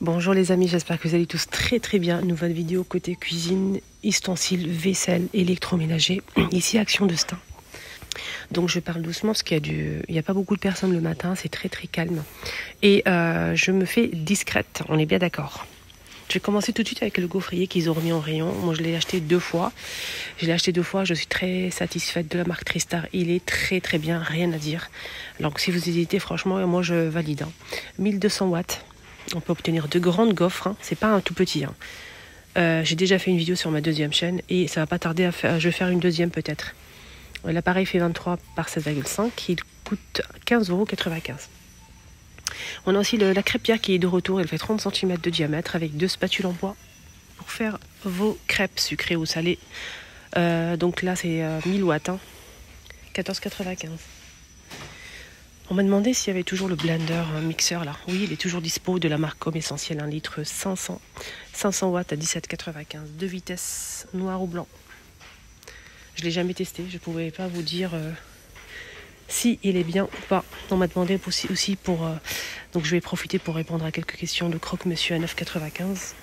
Bonjour les amis, j'espère que vous allez tous très bien. Nouvelle vidéo côté cuisine, ustensiles, vaisselle, électroménager. Ici Action de Stein. Donc je parle doucement parce qu'il y a pas beaucoup de personnes le matin, c'est très calme. Et je me fais discrète, on est bien d'accord. Je vais commencer tout de suite avec le gaufrier qu'ils ont remis en rayon. Moi je l'ai acheté 2 fois. Je suis très satisfaite de la marque Tristar. Il est très bien, rien à dire. Alors si vous hésitez, franchement, moi je valide. 1200 watts. On peut obtenir de grandes gaufres, hein. C'est pas un tout petit. J'ai déjà fait une vidéo sur ma deuxième chaîne et ça va pas tarder à faire. Je vais faire une deuxième peut-être. L'appareil fait 23 par 7,5. Il coûte 15,95 €. On a aussi la crêpière qui est de retour. Elle fait 30 cm de diamètre avec 2 spatules en bois pour faire vos crêpes sucrées ou salées. Donc là c'est 1000 watts, 14,95 €. On m'a demandé s'il y avait toujours le blender mixeur là. Oui, il est toujours dispo, de la marque Homme Essentiel, 1 litre 500 watts à 17,95 €. 2 vitesses, noir ou blanc. Je ne l'ai jamais testé, je ne pouvais pas vous dire si il est bien ou pas. On m'a demandé aussi pour... donc je vais profiter pour répondre à quelques questions de Croque-Monsieur à 9,95 €.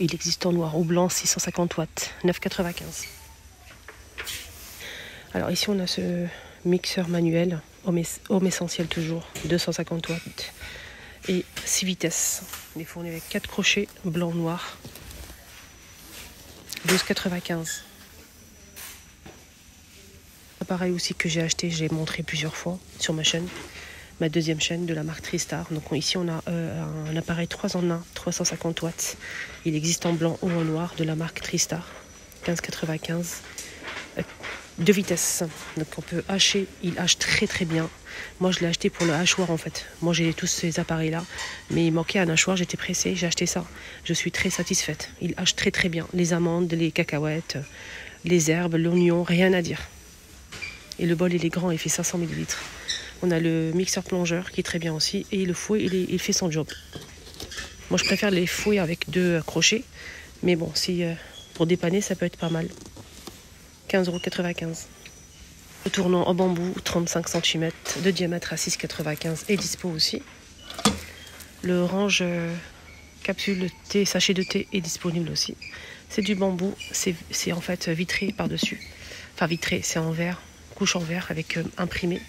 Il existe en noir ou blanc, 650 watts, 9,95 €. Alors ici on a ce mixeur manuel, Homme Essentiel toujours, 250 watts et 6 vitesses. Il est fourni avec 4 crochets, blanc, noir, 12,95 €. Appareil aussi que j'ai acheté, j'ai montré plusieurs fois sur ma chaîne, ma deuxième chaîne de la marque Tristar. Donc ici on a un appareil 3 en 1, 350 watts. Il existe en blanc ou en noir de la marque Tristar, 15,95 €. 2 vitesses, donc on peut hacher, il hache très bien. Moi je l'ai acheté pour le hachoir en fait. Moi j'ai tous ces appareils là, mais il manquait un hachoir, j'étais pressée, j'ai acheté ça. Je suis très satisfaite, il hache très bien. Les amandes, les cacahuètes, les herbes, l'oignon, rien à dire. Et le bol il est grand, il fait 500 ml. On a le mixeur plongeur qui est très bien aussi, et le fouet il fait son job. Moi je préfère les fouets avec 2 crochets, mais bon, si pour dépanner ça peut être pas mal. 15,95 €. Le tournant en bambou, 35 cm de diamètre à 6,95 € est dispo aussi. Le range capsule thé, sachet de thé est disponible aussi. C'est du bambou, c'est en fait vitré par-dessus. Enfin vitré, c'est en verre, couche en verre avec imprimé.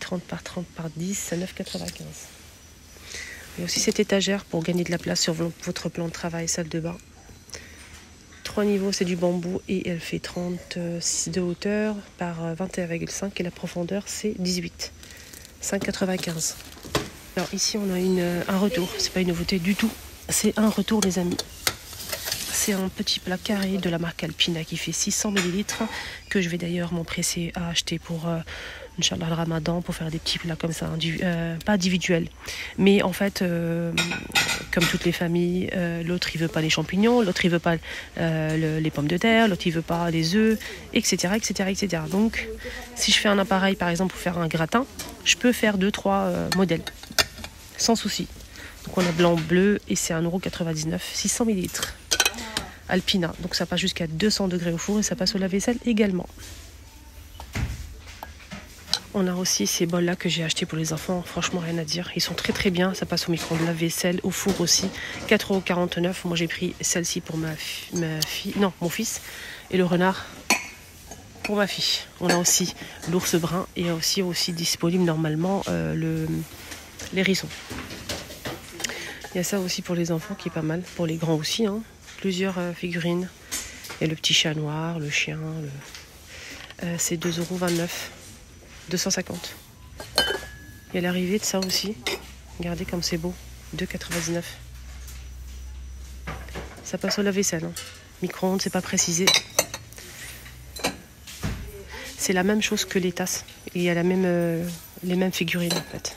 30 par 30 par 10 à 9,95 €. Il y a aussi cette étagère pour gagner de la place sur votre plan de travail, salle de bain. 3 niveaux, c'est du bambou et elle fait 36 de hauteur par 21,5 et la profondeur c'est 18. 5,95 €. Alors ici on a un retour, c'est pas une nouveauté du tout, c'est un retour les amis. C'est un petit plat carré de la marque Alpina qui fait 600 ml que je vais d'ailleurs m'empresser à acheter pour Inch'Allah le Ramadan, pour faire des petits plats comme ça, pas individuels. Mais en fait, comme toutes les familles, l'autre il veut pas les champignons, l'autre il veut pas les pommes de terre, l'autre il veut pas les œufs, etc. Donc si je fais un appareil par exemple pour faire un gratin, je peux faire 2-3 modèles sans souci. Donc on a blanc, bleu et c'est 1,99 €, 600 ml. Alpina, donc ça passe jusqu'à 200 degrés au four et ça passe au lave-vaisselle également. On a aussi ces bols là que j'ai achetés pour les enfants, franchement rien à dire, ils sont très bien, ça passe au micro-ondes, lave-vaisselle, au four aussi, 4,49 €. Moi j'ai pris celle-ci pour mon fils, et le renard pour ma fille. On a aussi l'ours brun et aussi disponible normalement l'hérisson. Il y a ça aussi pour les enfants qui est pas mal, pour les grands aussi, plusieurs figurines. Il y a le petit chat noir, le chien, c'est 2,29 €, 250. Il y a l'arrivée de ça aussi. Regardez comme c'est beau, 2,99 €. Ça passe au lave-vaisselle. Micro-ondes, c'est pas précisé. C'est la même chose que les tasses. Il y a les mêmes figurines en fait.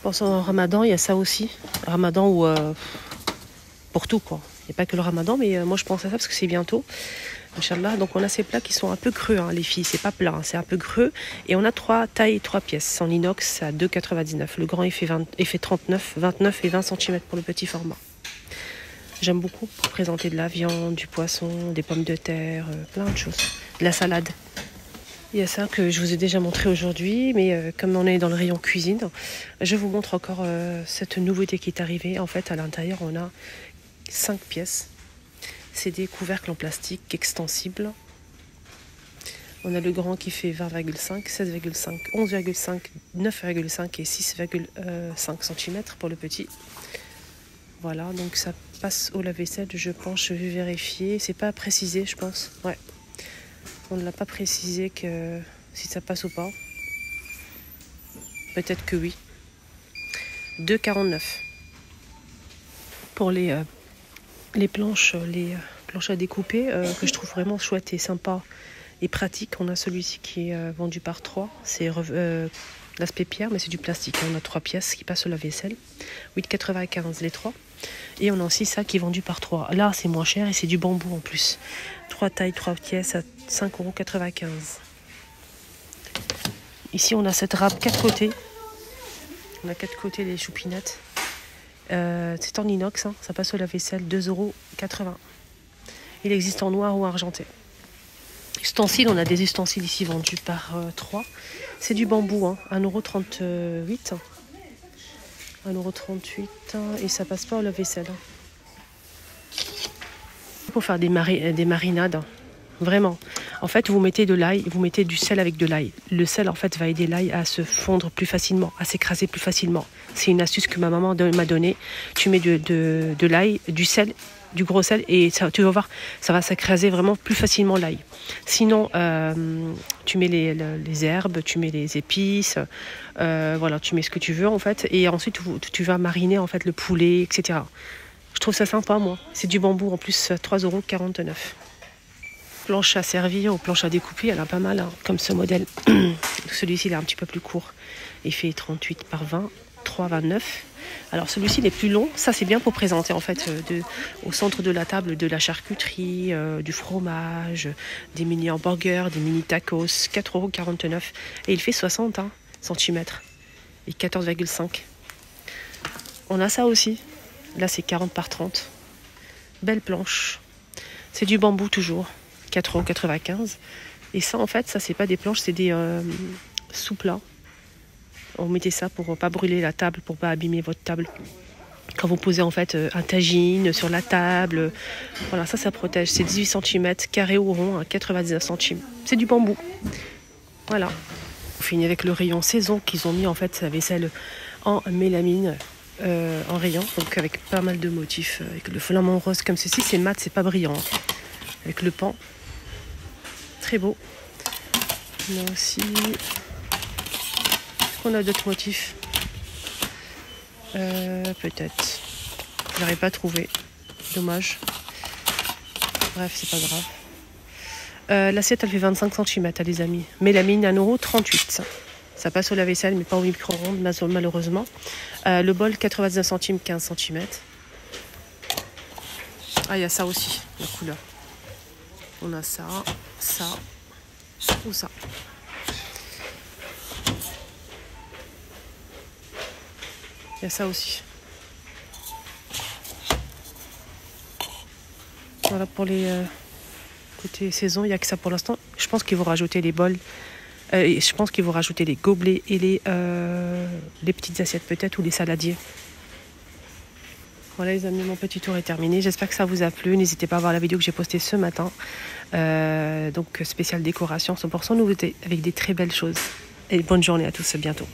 Pensant au Ramadan, il y a ça aussi. Ramadan ou pour tout quoi. Il n'y a pas que le Ramadan, mais moi je pense à ça parce que c'est bientôt. Inch'Allah. Donc on a ces plats qui sont un peu creux, hein, les filles, c'est pas plat, hein, c'est un peu creux. Et on a 3 tailles, 3 pièces en inox à 2,99. Le grand il fait 39, 29 et 20 cm pour le petit format. J'aime beaucoup pour présenter de la viande, du poisson, des pommes de terre, plein de choses. De la salade. Il y a ça que je vous ai déjà montré aujourd'hui, mais comme on est dans le rayon cuisine, je vous montre encore cette nouveauté qui est arrivée. En fait, à l'intérieur, on a 5 pièces. C'est des couvercles en plastique extensibles. On a le grand qui fait 20,5, 16,5, 11,5, 9,5 et 6,5 cm pour le petit. Voilà, donc ça passe au lave-vaisselle, je pense, je vais vérifier. C'est pas précisé, je pense. Ouais. On ne l'a pas précisé que si ça passe ou pas. Peut-être que oui. 2,49. Pour les planches, planches à découper, que je trouve vraiment chouette et sympa et pratique. On a celui-ci qui est vendu par 3. C'est l'aspect pierre, mais c'est du plastique. On a 3 pièces qui passent au lave-vaisselle. 8,95 les 3. Et on a aussi ça qui est vendu par 3. Là, c'est moins cher et c'est du bambou en plus. 3 tailles, 3 pièces à 5,95 €. Ici, on a cette râpe 4 côtés. On a 4 côtés les choupinettes. C'est en inox, hein. Ça passe au lave-vaisselle, 2,80 €. Il existe en noir ou argenté. Ustensiles, on a des ustensiles ici vendus par 3. C'est du bambou, hein. 1,38 €. 1,38 € et ça passe pas au lave-vaisselle. Pour faire des marinades, vraiment. En fait, vous mettez de l'ail, vous mettez du sel avec de l'ail. Le sel, en fait, va aider l'ail à se fondre plus facilement, à s'écraser plus facilement. C'est une astuce que ma maman m'a donnée. Tu mets de l'ail, du sel, du gros sel et ça, tu vas voir, ça va s'écraser vraiment plus facilement l'ail. Sinon, tu mets les herbes, tu mets les épices, voilà, tu mets ce que tu veux en fait, et ensuite tu vas mariner en fait le poulet, etc. Je trouve ça sympa, moi. C'est du bambou en plus, 3,49 €. Planche à servir ou planche à découper, elle a pas mal, hein, comme ce modèle. Celui-ci il est un petit peu plus court. Il fait 38 par 20, 3,29 €. Alors celui-ci il est plus long, ça c'est bien pour présenter en fait au centre de la table de la charcuterie, du fromage, des mini hamburgers, des mini tacos, 4,49 € et il fait 60 cm et 14,5. On a ça aussi, là c'est 40 par 30, belle planche, c'est du bambou toujours, 4,95 € et ça en fait ça c'est pas des planches, c'est des sous-plats. On mettait ça pour pas brûler la table, pour pas abîmer votre table. Quand vous posez en fait un tagine sur la table, voilà, ça protège. C'est 18 cm, carré ou rond, à 99 centimes. C'est du bambou. Voilà. On finit avec le rayon saison qu'ils ont mis en fait la vaisselle en mélamine, en rayon, donc avec pas mal de motifs. Avec le flamant rose comme ceci, c'est mat, c'est pas brillant. Avec le pan. Très beau. On a aussi... On a d'autres motifs. Peut-être. Je n'aurais pas trouvé. Dommage. Bref, c'est pas grave. L'assiette, elle fait 25 cm, les amis. Mélamine, 1,38 €. Ça passe au lave-vaisselle, mais pas au micro-ondes, malheureusement. Le bol, 99 centimes, 15 cm. Ah, il y a ça aussi, la couleur. On a ça, ça ou ça. Il y a ça aussi. Voilà pour les côté saison, il n'y a que ça pour l'instant. Je pense qu'ils vont rajouter les bols. Je pense qu'ils vont rajouter les gobelets et les petites assiettes peut-être ou les saladiers. Voilà les amis, mon petit tour est terminé. J'espère que ça vous a plu. N'hésitez pas à voir la vidéo que j'ai postée ce matin. Donc spéciale décoration 100% nouveauté avec des très belles choses. Et bonne journée à tous, à bientôt.